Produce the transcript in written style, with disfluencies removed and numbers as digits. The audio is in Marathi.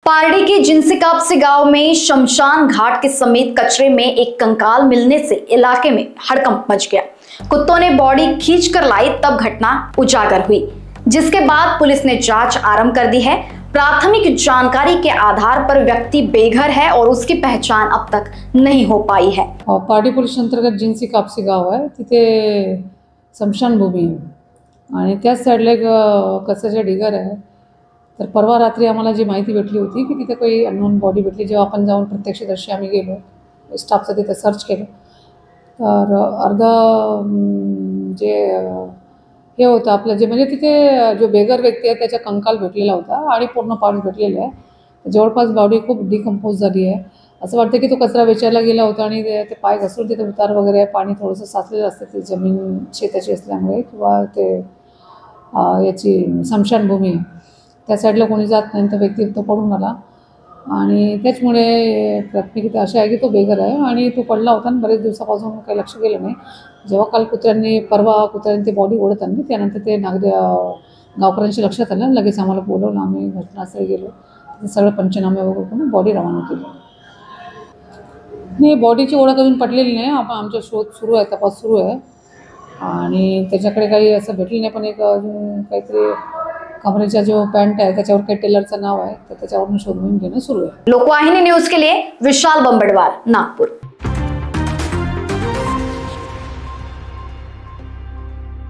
पारडी के जिंसीकापसी गांव में शमशान घाट के समेत कचरे में एक कंकाल मिलने से इलाके में हड़कंप मच गया। कुत्तों ने बॉडी खींचकर लाई तब घटना उजागर हुई, जिसके बाद पुलिस ने जांच आरंभ कर दी है। प्राथमिक जानकारी के आधार पर व्यक्ति बेघर है और उसकी पहचान अब तक नहीं हो पाई है। पारडी पोलीस अंतर्गत जिंसीकापसी गाव आहे, तिथे स्मशानभूमी आहे आणि त्याच साईडला एक कचऱ्याचा ढिगार आहे। तर परवा रात्री आम्हाला जी माहिती भेटली होती की तिथे काही अननोन बॉडी भेटली। जेव्हा आपण जाऊन प्रत्यक्षदर्शी आम्ही गेलो, स्टाफचं तिथे सर्च केलं, तर अर्धा जे हे होतं आपलं जे म्हणजे तिथे जो बेगर व्यक्ती आहे त्याचा कंकाल भेटलेला होता आणि पूर्ण पार्ट भेटलेलं आहे। जवळपास बॉडी खूप डिकम्पोज झाली आहे। असं वाटतं की तो कचरा वेचायला गेला होता आणि ते पाय घसरून तिथे उतार वगैरे पाणी थोडंसं साचलेलं असतं, ती जमीन शेताची असल्यामुळे किंवा ते याची स्मशानभूमी त्या साईडला कोणी जात नाही, तर व्यक्ती तो पडून आला आणि त्याचमुळे प्राथमिकता अशी आहे की तो बेघर आहे आणि तो पडला होता आणि बरेच दिवसापासून काही लक्ष गेलं नाही। जेव्हा काल परवा कुत्र्यांनी ती बॉडी ओढत आणली, त्यानंतर ते गावकऱ्यांच्या लक्षात आलं, लगेच आम्हाला बोलवलं, आम्ही घटनास्थळी गेलो, सगळं पंचनामे वगैरे करून बॉडी रवाना केली। नाही, बॉडीची ओळख अजून पटलेली नाही, आमचा शोध सुरू आहे, तपास सुरू आहे आणि त्याच्याकडे काही असं भेटलं नाही, पण एक अजून काहीतरी कमरेचा जो पॅन्ट आहे त्याच्यावर काही टेलरचं नाव आहे, तर त्याच्यावरून शोध मोहीम घेणं सुरू आहे। लोकवाहिनी न्यूज के लिए विशाल बंबड़वार, नागपुर।